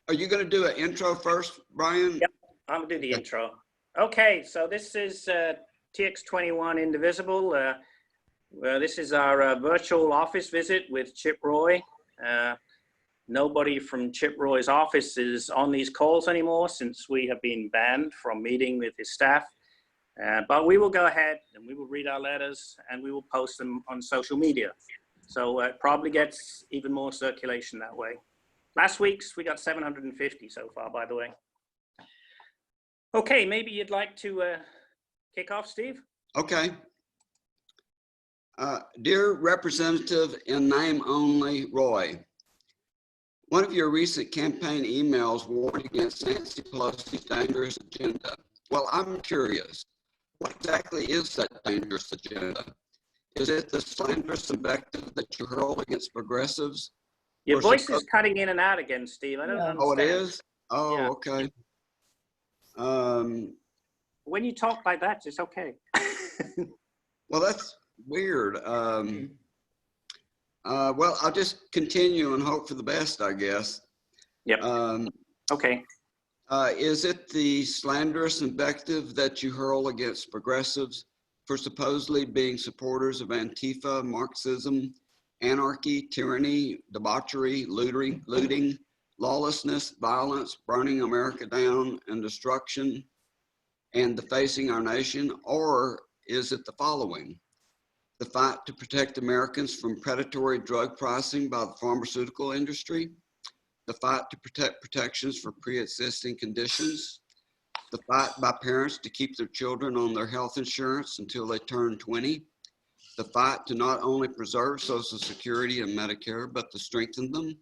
Are you going to do an intro first, Brian? Yep, I'm going to do the intro. Okay, so this is TX21 Indivisible. This is our virtual office visit with Chip Roy. Nobody from Chip Roy's office is on these calls anymore since we have been banned from meeting with his staff. But we will go ahead and we will read our letters and we will post them on social media. So it probably gets even more circulation that way. Last week's, we got 750 so far, by the way. Okay, maybe you'd like to kick off, Steve? Okay. Dear Representative in name only, Roy, one of your recent campaign emails warned against Nancy Pelosi's dangerous agenda. Well, I'm curious, what exactly is that dangerous agenda? Is it the slanderous invective that you hurl against progressives? Your voice is cutting in and out again, Steve. I don't understand. Oh, it is? Oh, yeah. Okay. When you talk like that, it's okay. Well, that's weird. Well, I'll just continue and hope for the best, I guess. Yep. Okay. Is it the slanderous invective that you hurl against progressives for supposedly being supporters of Antifa, Marxism, anarchy, tyranny, debauchery, looting, lawlessness, violence, burning America down, and destruction, and defacing our nation? Or is it the following? The fight to protect Americans from predatory drug pricing by the pharmaceutical industry, the fight to protect protections for pre-existing conditions, the fight by parents to keep their children on their health insurance until they turn 20, the fight to not only preserve Social Security and Medicare, but to strengthen them,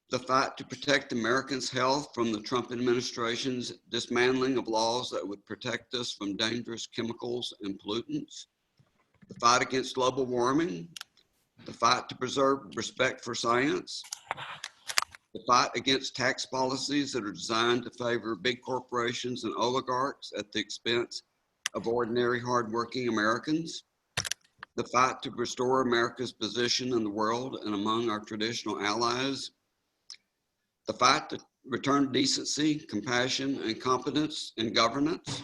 the fight to protect Americans' health from the Trump administration's dismantling of laws that would protect us from dangerous chemicals and pollutants, the fight against global warming, the fight to preserve respect for science, the fight against tax policies that are designed to favor big corporations and oligarchs at the expense of ordinary hardworking Americans, the fight to restore America's position in the world and among our traditional allies, the fight to return decency, compassion, and competence in governance,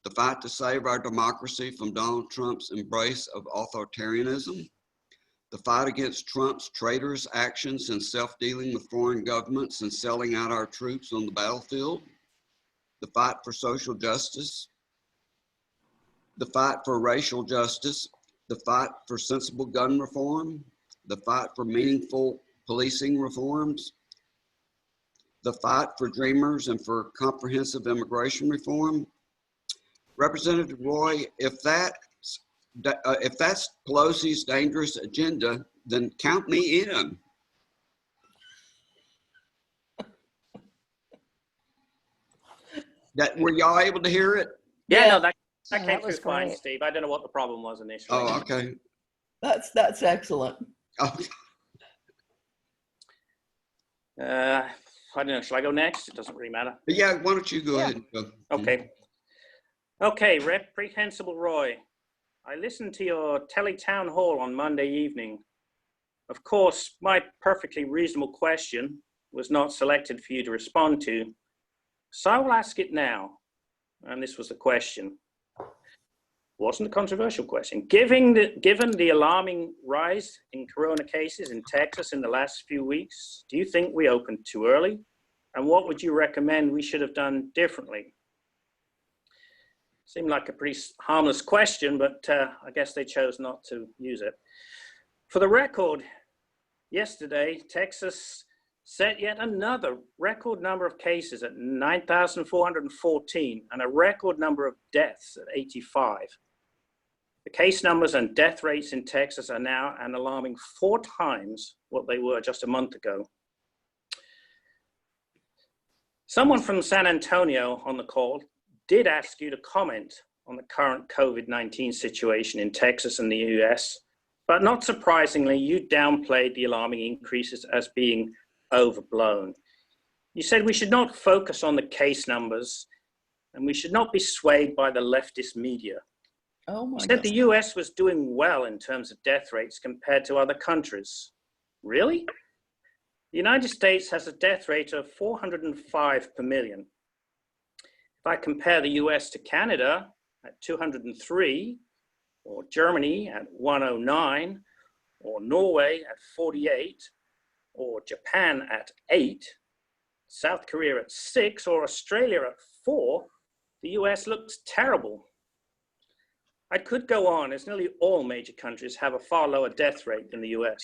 the fight to save our democracy from Donald Trump's embrace of authoritarianism, the fight against Trump's traitorous actions and self-dealing with foreign governments and selling out our troops on the battlefield, the fight for social justice, the fight for racial justice, the fight for sensible gun reform, the fight for meaningful policing reforms, the fight for dreamers and for comprehensive immigration reform. Representative Roy, if that's Pelosi's dangerous agenda, then count me in. Were y'all able to hear it? Yeah, no, that came was through fine, great. Steve. I don't know what the problem was initially. Oh, okay. That's excellent. Oh, I don't know, shall I go next? It doesn't really matter. yeah, why don't you go ahead and go. Okay. Okay, Reprehensible Roy, I listened to your town hall on Monday evening. Of course, my perfectly reasonable question was not selected for you to respond to, so I will ask it now. And this was the question. Wasn't a controversial question. Given the alarming rise in corona cases in Texas in the last few weeks, do you think we opened too early? And what would you recommend we should have done differently? Seemed like a pretty harmless question, but I guess they chose not to use it. For the record, yesterday, Texas set yet another record number of cases at 9,414 and a record number of deaths at 85. The case numbers and death rates in Texas are now an alarming 4 times what they were just a month ago. Someone from San Antonio on the call did ask you to comment on the current COVID-19 situation in Texas and the US, but not surprisingly, you downplayed the alarming increases as being overblown. You said we should not focus on the case numbers and we should not be swayed by the leftist media. Oh my You said God. the US was doing well in terms of death rates compared to other countries. Really? The United States has a death rate of 405 per million. If I compare the US to Canada at 203, or Germany at 109, or Norway at 48, or Japan at 8, South Korea at 6, or Australia at 4, the US looks terrible. I could go on, as nearly all major countries have a far lower death rate than the US.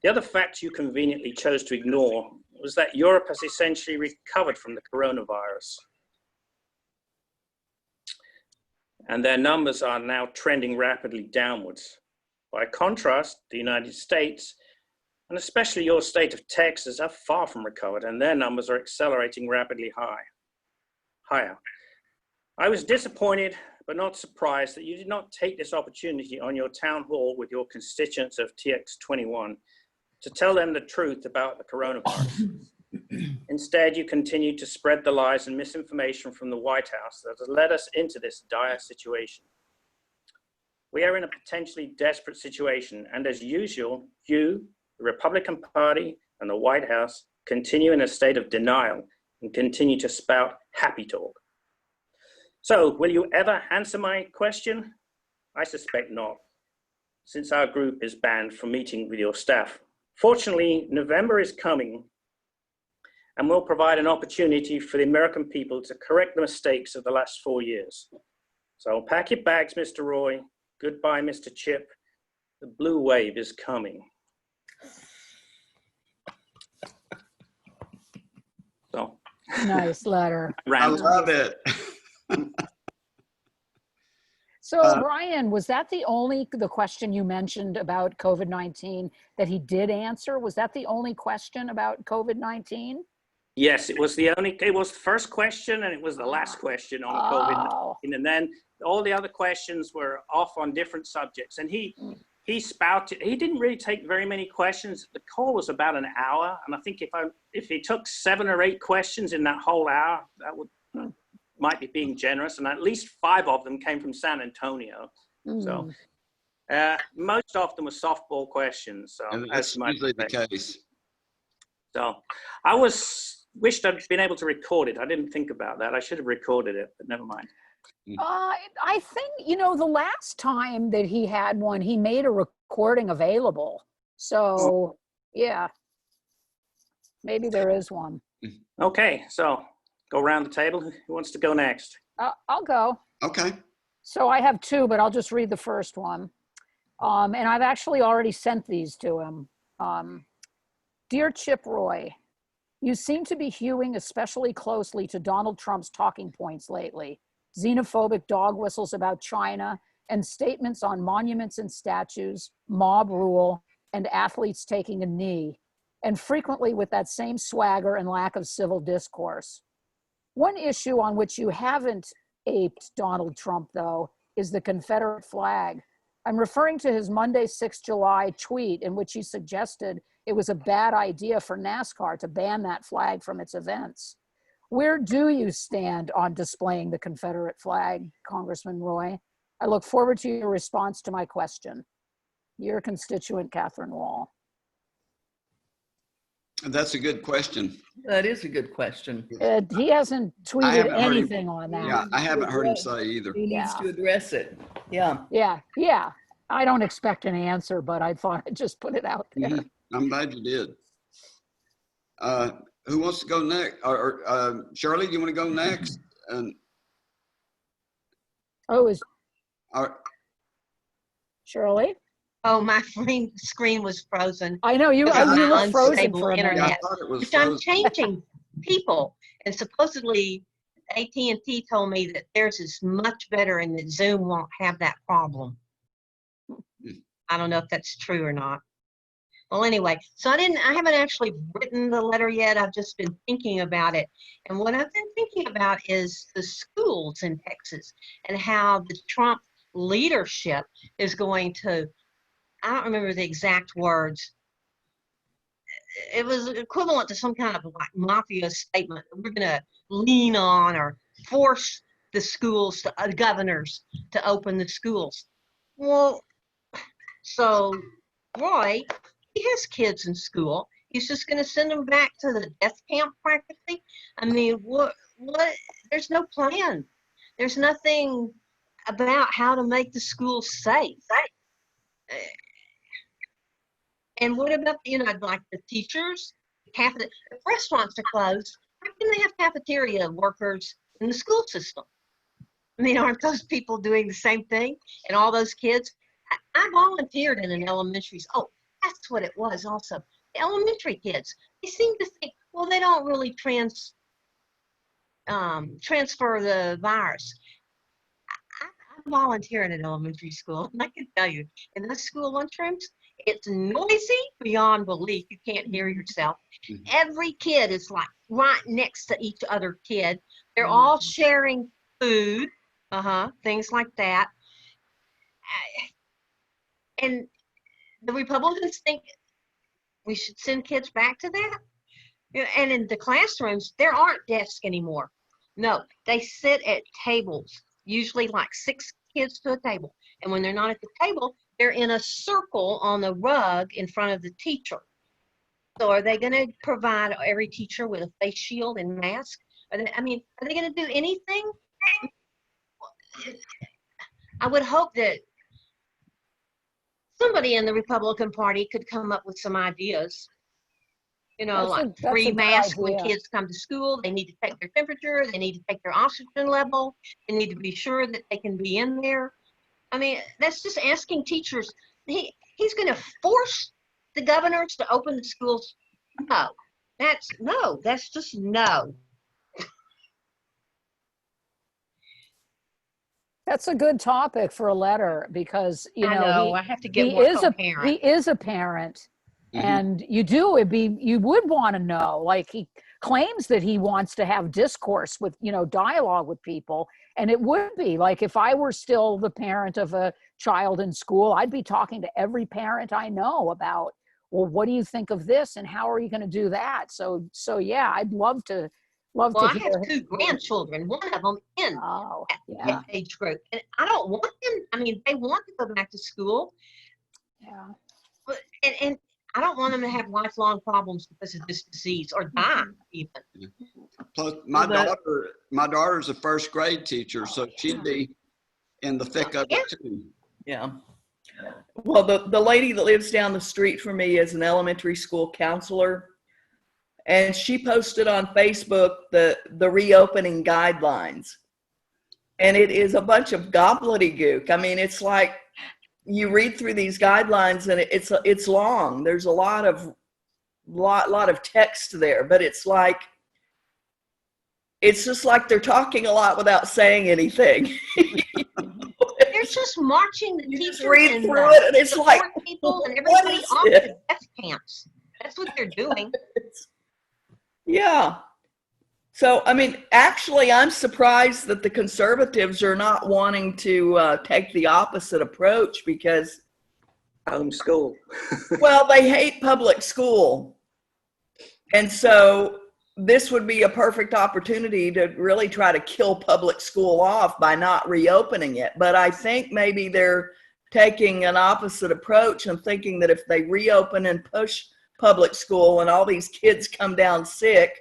The other fact you conveniently chose to ignore was that Europe has essentially recovered from the coronavirus. And their numbers are now trending rapidly downwards. By contrast, the United States, and especially your state of Texas, are far from recovered, and their numbers are accelerating rapidly higher. I was disappointed, but not surprised that you did not take this opportunity on your town hall with your constituents of TX21 to tell them the truth about the coronavirus. Instead, you continued to spread the lies and misinformation from the White House that has led us into this dire situation. We are in a potentially desperate situation, and as usual, you, the Republican Party, and the White House continue in a state of denial and continue to spout happy talk. So, will you ever answer my question? I suspect not, since our group is banned from meeting with your staff. Fortunately, November is coming and will provide an opportunity for the American people to correct the mistakes of the last 4 years. So pack your bags, Mr. Roy. Goodbye, Mr. Chip. The blue wave is coming. So. Nice letter. I love it. So Brian, was that the question you mentioned about COVID-19 that he did answer? Was that the only question about COVID-19? Yes, it was the first question and it was the last question on COVID-19. And then all the other questions were off on different subjects. And he spouted, he didn't really take very many questions. The call was about an hour. And I think if he took 7 or 8 questions in that whole hour, that might be being generous. And at least 5 of them came from San Antonio. So most of them were softball questions. So and that's usually the case. So I wished I'd been able to record it. I didn't think about that. I should have recorded it, but never mind. I think, the last time that he had one, he made a recording available. So, yeah, maybe there is one. Okay, so go around the table. Who wants to go next? I'll go. Okay. So I have 2, but I'll just read the first one. And I've actually already sent these to him. Dear Chip Roy, you seem to be hewing especially closely to Donald Trump's talking points lately. Xenophobic dog whistles about China and statements on monuments and statues, mob rule, and athletes taking a knee, and frequently with that same swagger and lack of civil discourse. One issue on which you haven't aped Donald Trump, though, is the Confederate flag. I'm referring to his Monday, 6th July tweet in which he suggested it was a bad idea for NASCAR to ban that flag from its events. Where do you stand on displaying the Confederate flag, Congressman Roy? I look forward to your response to my question. Your constituent, Catherine Wall. That's a good question. That is a good question. He hasn't tweeted anything on that. Yeah, I haven't heard him say either. He needs to address it. Yeah. Yeah. I don't expect an answer, but I thought I'd just put it out there. Mm-hmm. I'm glad you did. Who wants to go next? Or Shirley, do you want to go next? Shirley? Oh, my screen was frozen. I know, you look frozen for a minute. Internet. I thought it was Which I'm frozen. changing people. And supposedly AT&T told me that theirs is much better and that Zoom won't have that problem. I don't know if that's true or not. Well, anyway, so I haven't actually written the letter yet. I've just been thinking about it. And what I've been thinking about is the schools in Texas and how the Trump leadership is going to, I don't remember the exact words. It was equivalent to some kind of like mafia statement. We're going to lean on or force the schools, governors to open the schools. Well, so Roy, he has kids in school. He's just going to send them back to the death camp practically. I mean, what, there's no plan. There's nothing about how to make the schools safe. And what about, like the teachers? The restaurants are closed. How can they have cafeteria workers in the school system? I mean, aren't those people doing the same thing? And all those kids? I volunteered in an elementary. Oh, that's what it was also. The elementary kids, they seem to think, well, they don't really transfer the virus. I volunteer in an elementary school, and I can tell you, in those school lunchrooms, it's noisy beyond belief. You can't hear yourself. Every kid is like right next to each other kid. They're all sharing food, things like that. And the Republicans think we should send kids back to that. And in the classrooms, there aren't desks anymore. No, they sit at tables, usually like 6 kids to a table. And when they're not at the table, they're in a circle on the rug in front of the teacher. So are they going to provide every teacher with a face shield and mask? Are they going to do anything? I would hope that somebody in the Republican Party could come up with some ideas. Like free masks when kids come to school. They need to take their temperature. They need to take their oxygen level. They need to be sure that they can be in there. I mean, that's just asking teachers. He's going to force the governors to open the schools. No, that's just no. That's a good topic for a letter because, I have to get he more is coherent. he is a parent. And you would want to know, like he claims that he wants to have discourse with, dialogue with people. And it would be like, if I were still the parent of a child in school, I'd be talking to every parent I know about, well, what do you think of this? And how are you going to do that? So yeah, I'd love to Well, I hear. have 2 grandchildren, one of them in that age group. And I don't want them, they want to go back to school. Yeah. But, and I don't want them to have lifelong problems because of this disease or die even. Plus, my daughter's a first grade teacher, so she'd be in the thick of it too. Yeah. Well, the lady that lives down the street from me is an elementary school counselor, and she posted on Facebook the reopening guidelines, and it is a bunch of gobbledygook. It's like you read through these guidelines and it's long. There's a lot of text there, but it's just like they're talking a lot without saying anything. They're just marching the teachers read through it and it's like people and everybody off the death camps. That's what they're doing. Yeah. So, actually, I'm surprised that the conservatives are not wanting to take the opposite approach because Homeschool. well, they hate public school. And so this would be a perfect opportunity to really try to kill public school off by not reopening it. But I think maybe they're taking an opposite approach and thinking that if they reopen and push public school and all these kids come down sick,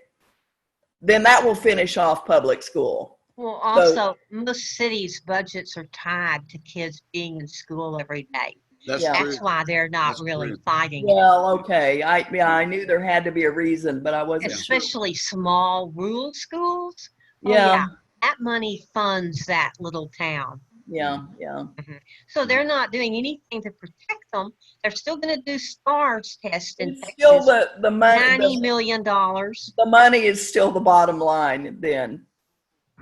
then that will finish off public school. Well, also, most cities' budgets are tied to kids being in school every day. That's why they're not really fighting. Well, okay. I knew there had to be a reason, but I wasn't Especially small rural schools. Yeah. That money funds that little town. Yeah. So they're not doing anything to protect them. They're still going to do SARS tests in Texas. Still the money. $90 million. The money is still the bottom line then.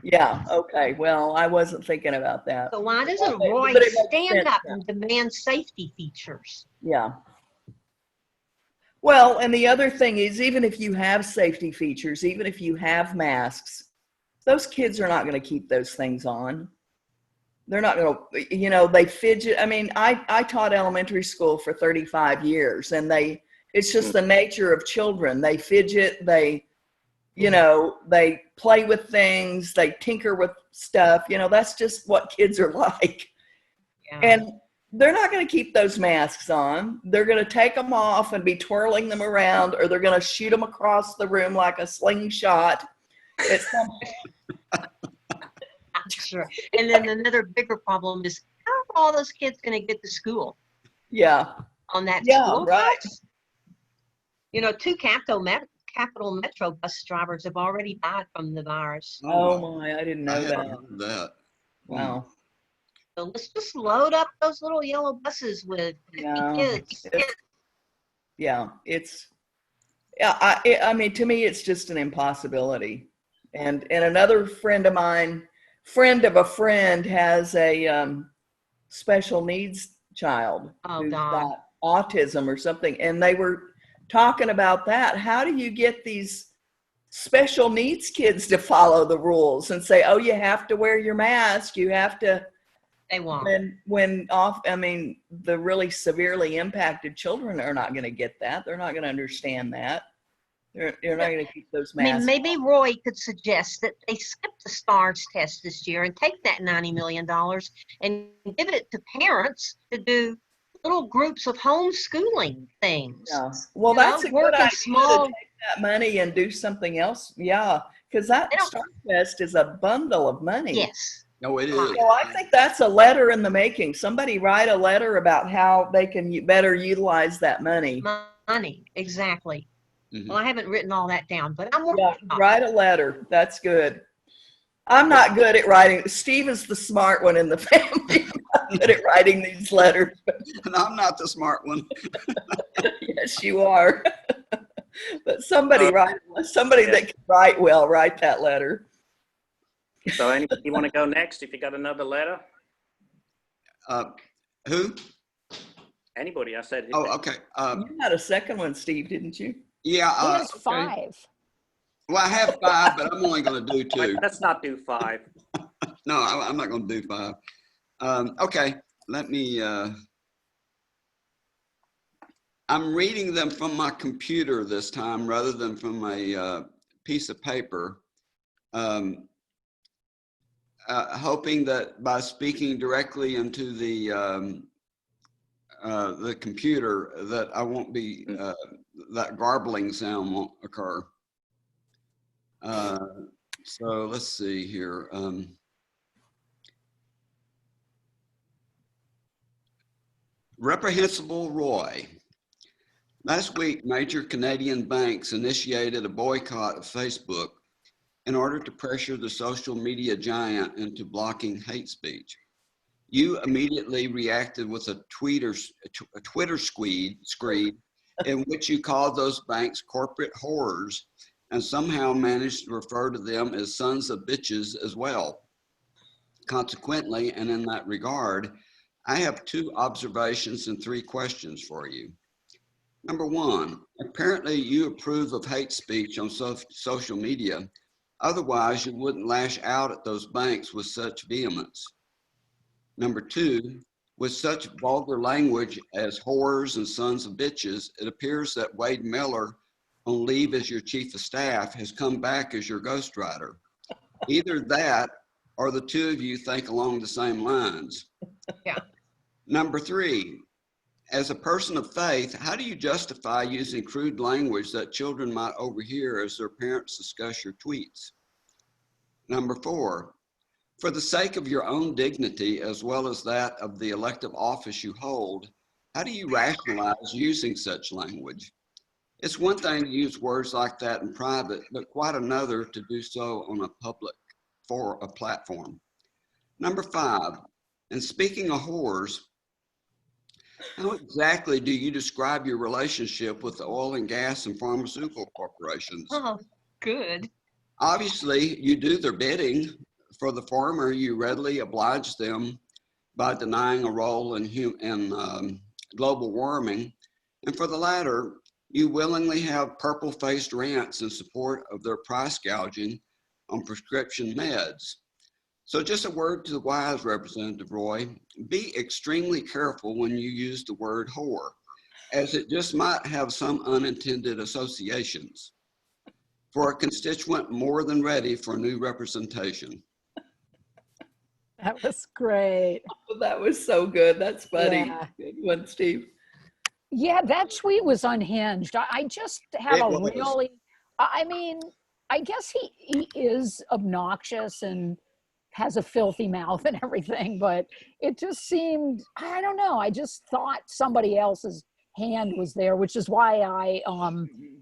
Yeah. Okay. Well, I wasn't thinking about that. So why doesn't Roy stand up and demand safety features? Yeah. Well, and the other thing is, even if you have safety features, even if you have masks, those kids are not going to keep those things on. They're not going to, they fidget. I taught elementary school for 35 years and it's just the nature of children. They fidget, they play with things, they tinker with stuff. That's just what kids are like. Yeah. And they're not going to keep those masks on. They're going to take them off and be twirling them around, or they're going to shoot them across the room like a slingshot. It's Sure. And then another bigger problem is how are all those kids going to get to school yeah, on that Yeah, school right. bus? You know, two Capital Metro bus drivers have already died from the virus. Oh my, I didn't I know hadn't that. heard that. Wow. So let's just load up those little yellow buses with 50 Yeah. kids. Yeah, I mean, to me, it's just an impossibility. And another friend of mine, friend of a friend, has a special needs child Oh, who's God. got autism or something, and they were talking about that. How do you get these special needs kids to follow the rules and say, "Oh, you have to wear your mask. You have to." They won't. I mean, the really severely impacted children are not going to get that. They're not going to understand that. They're not going to keep those I mean, masks. maybe Roy could suggest that they skip the STARS test this year and take that $90 million and give it to parents to do little groups of homeschooling things. Yeah. Well, You know, that's a work good in idea small- to take that money and do something else. Yeah, because that They don't- Star Test is a bundle of money. Yes. No, it is. So I think that's a letter in the making. Somebody write a letter about how they can better utilize that money. Money, exactly. Mhm. Well, I haven't written all that down, but I'm working Yeah, on it. write a letter. That's good. I'm not good at writing. Steve is the smart one in the family. I'm not good at writing these letters. And I'm not the smart one. Yes, you are. But somebody that can write well, write that letter. So anybody you want to go next if you got another letter? Who? Anybody, I said. Oh, okay. You had a second one, Steve, didn't you? Yeah. He has Okay. 5. Well, I have 5, but I'm only going to do 2. Let's not do 5. No, I'm not going to do 5. Okay, let me. I'm reading them from my computer this time rather than from a piece of paper. Hoping that by speaking directly into the computer, that I won't be that garbling sound won't occur. So let's see here. Reprehensible Roy. Last week, major Canadian banks initiated a boycott of Facebook in order to pressure the social media giant into blocking hate speech. You immediately reacted with a Twitter screed in which you called those banks corporate whores and somehow managed to refer to them as sons of bitches as well. Consequently, and in that regard, I have 2 observations and 3 questions for you. Number 1, apparently you approve of hate speech on social media. Otherwise, you wouldn't lash out at those banks with such vehemence. Number 2, with such vulgar language as whores and sons of bitches, it appears that Wade Miller, on leave as your chief of staff, has come back as your ghostwriter. Either that or the 2 of you think along the same lines. Yeah. Number 3, as a person of faith, how do you justify using crude language that children might overhear as their parents discuss your tweets? Number 4, for the sake of your own dignity as well as that of the elective office you hold, how do you rationalize using such language? It's one thing to use words like that in private, but quite another to do so on a public for a platform. Number 5, and speaking of whores, how exactly do you describe your relationship with the oil and gas and pharmaceutical corporations? Oh, good. Obviously, you do their bidding. For the former, you readily oblige them by denying a role in global warming. And for the latter, you willingly have purple-faced rants in support of their price gouging on prescription meds. So just a word to the wise, Representative Roy, be extremely careful when you use the word whore, as it just might have some unintended associations. For a constituent more than ready for new representation. That was great. That was so good. That's funny. Yeah. Good one, Steve. Yeah, that tweet was unhinged. I just have It a was. really, I mean, I guess he is obnoxious and has a filthy mouth and everything, but it just seemed, I don't know, I just thought somebody else's hand was there, which is why I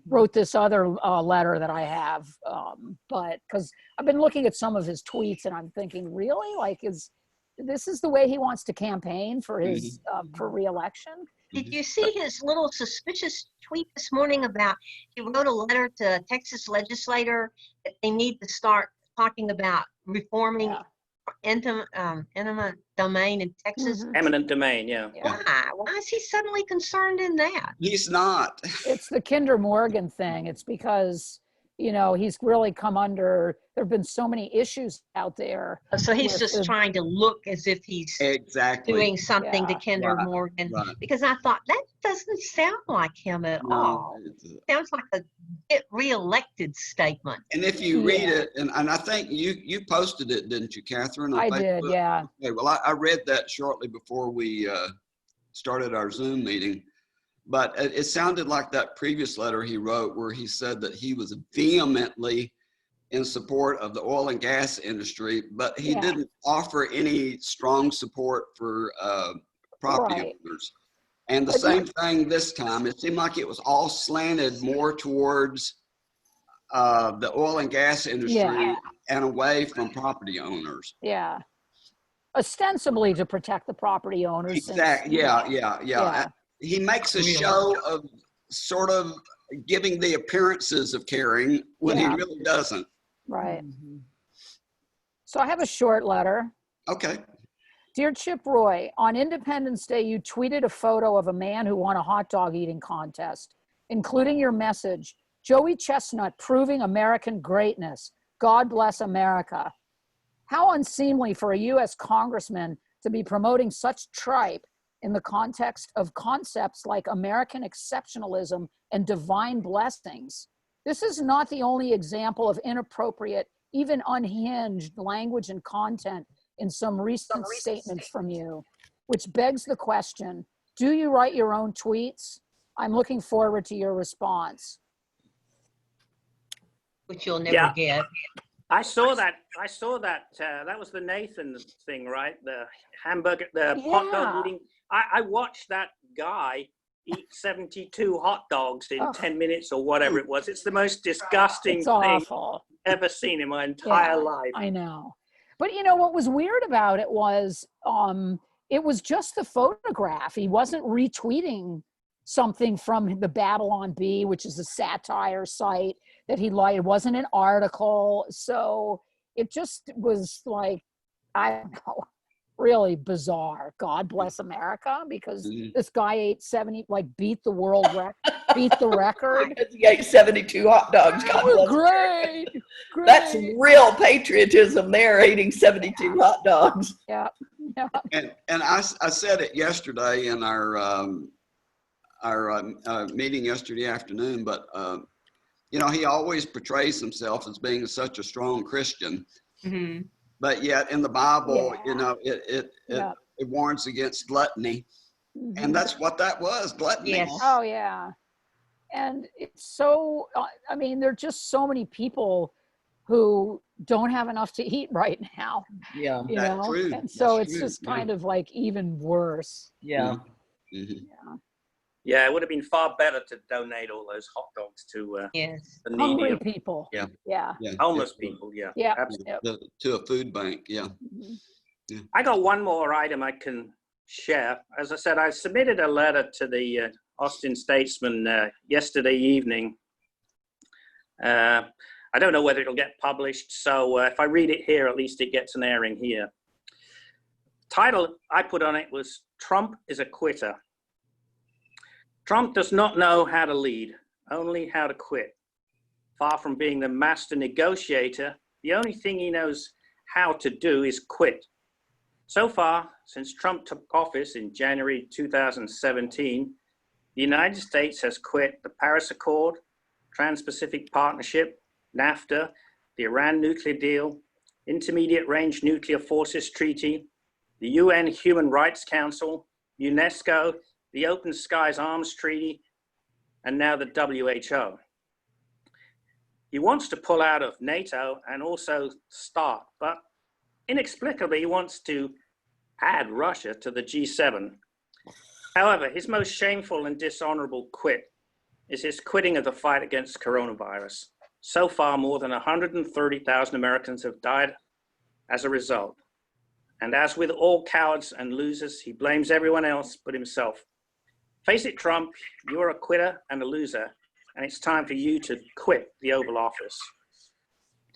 wrote this other letter that I have. But because I've been looking at some of his tweets and I'm thinking, really? Like, this is the way he wants to campaign for his for re-election? Did you see his little suspicious tweet this morning about he wrote a letter to a Texas legislator that they need to start talking about reforming Yeah. eminent domain in Texas? Mhm. Eminent domain, yeah. Yeah. Why is he suddenly concerned in that? He's not. It's the Kinder Morgan thing. It's because, he's really come under, there have been so many issues out there. So he's with just the- trying to look as if he's Exactly. doing something to Yeah. Kinder Right, Morgan. right. Because I thought that doesn't sound like him at all. Sounds like a get reelected statement. And if you read Yeah. it, and I think you posted it, didn't you, Catherine? on I did, Facebook? yeah. Okay, well, I read that shortly before we started our Zoom meeting, but it sounded like that previous letter he wrote where he said that he was vehemently in support of the oil and gas industry, but he Yeah. didn't offer any strong support for property Right. owners. And the But same thing this time. It seemed like it was all slanted more towards the oil and gas industry Yeah. and away from property owners. Yeah. Ostensibly to protect the property owners. Exactly. Yeah. He makes a Really? show of sort of giving the appearances of caring when Yeah. he really doesn't. Right. Mhm. So I have a short letter. Okay. Dear Chip Roy, on Independence Day, you tweeted a photo of a man who won a hot dog eating contest, including your message, Joey Chestnut proving American greatness. God bless America. How unseemly for a U.S. congressman to be promoting such tripe in the context of concepts like American exceptionalism and divine blessings. This is not the only example of inappropriate, even unhinged language and content in some recent statements from you, which begs the question, do you write your own tweets? I'm looking forward to your response. Which you'll never Yeah. get. I saw that. That was the Nathan thing, right? The hamburger, the hot dog Yeah. eating. I watched that guy eat 72 hot dogs in Oh. 10 minutes or whatever it was. It's the most disgusting It's thing awful. I've ever seen in my entire Yeah, life. I know. But what was weird about it was just the photograph. He wasn't retweeting something from the Babylon Bee, which is a satire site that he liked. It wasn't an article. So it just was like, I don't know, really bizarre. God bless America, because this guy ate 70, beat the world record, beat the record. He ate 72 hot dogs. God bless him. Great. That's real patriotism there, eating 72 hot dogs. Yeah. Yeah. And I said it yesterday in our meeting yesterday afternoon, but he always portrays himself as being such a strong Christian, Mhm. but yet in the Bible, Yeah. it warns against gluttony, Mhm. and that's what that was, gluttony. Yes. Oh, yeah. And it's so, there are just so many people who don't have enough to eat right now, Yeah. That's true. And so That's it's true. just kind of even worse. Yeah. Mhm. Yeah, it would have been far better to donate all those hot dogs to Yes. the Hungry needy, people. Yeah. Yeah. Yeah. homeless people. Yeah, Yeah. absolutely. Yep. To a food bank. Yeah. Mhm. I got one more item I can share. As I said, I submitted a letter to the Austin Statesman yesterday evening. I don't know whether it'll get published, so if I read it here, at least it gets an airing here. Title I put on it was, Trump is a quitter. Trump does not know how to lead, only how to quit. Far from being the master negotiator, the only thing he knows how to do is quit. So far, since Trump took office in January 2017, the United States has quit the Paris Accord, Trans-Pacific Partnership, NAFTA, the Iran nuclear deal, Intermediate Range Nuclear Forces Treaty, the UN Human Rights Council, UNESCO, the Open Skies Arms Treaty, and now the WHO. He wants to pull out of NATO and also START, but inexplicably he wants to add Russia to the G7. However, his most shameful and dishonorable quit is his quitting of the fight against coronavirus. So far, more than 130,000 Americans have died as a result. And as with all cowards and losers, he blames everyone else but himself. Face it, Trump, you're a quitter and a loser, and it's time for you to quit the Oval Office.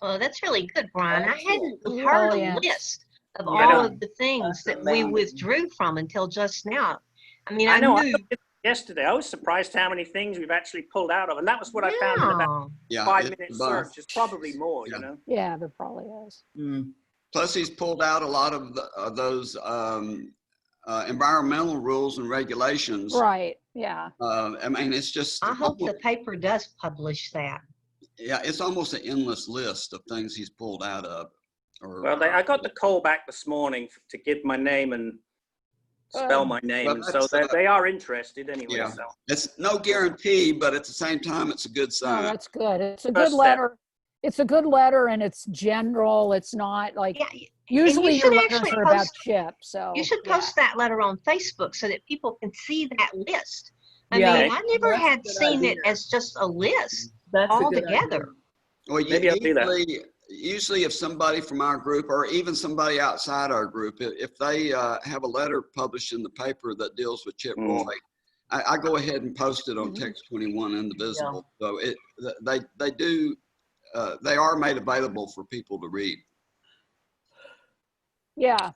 Oh, that's really good, Brian. I hadn't Oh, heard a yeah. list of Yeah. all of the things that we withdrew from until just now. I mean, I know, knew. I looked at it yesterday. I was surprised how many things we've actually pulled out of, and that was what I found in about Yeah. Yeah, 5-minute it's a bunch. search. It's probably more, Yeah. you know? Yeah, there probably is. Mm. Plus, he's pulled out a lot of those environmental rules and regulations. Right, yeah. I mean, it's just, I hope the paper does publish that. yeah, it's almost an endless list of things he's pulled out of. Well, I got the call back this morning to give my name and spell my name, well, and so that's, they are interested anyway. yeah. So. It's no guarantee, but at the same time, it's a good Oh, sign. that's good. It's a First good step. letter. It's a good letter and it's general. It's not like, Yeah, usually your should letters actually are about post- Chip, so. you should yeah. post that letter on Facebook so that people can see that list. I Yeah. mean, I never That's a had good seen idea. it as just a list That's a good idea. altogether. Well, Maybe I'll do that. usually if somebody from our group or even somebody outside our group, if they have a letter published in the paper that deals with Chip Roy, I go ahead and post it on TX21 Indivisible. So they are made available for people to read. Yeah,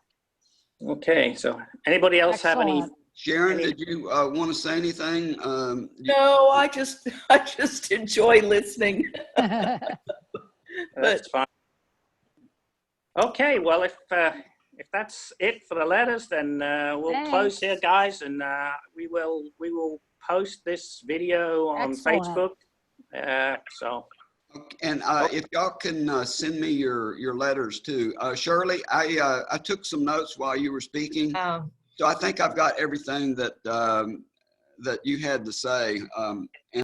Okay, so anybody else have any? excellent. Sharon, did you want to say anything? No, I just enjoy listening. That's fine. Okay, well, if that's it for the letters, then we'll close here, guys, and we will post this video on Excellent. Facebook. So. And if y'all can send me your letters too. Shirley, I took some notes while you were speaking, so I think I've got everything that that you had to say.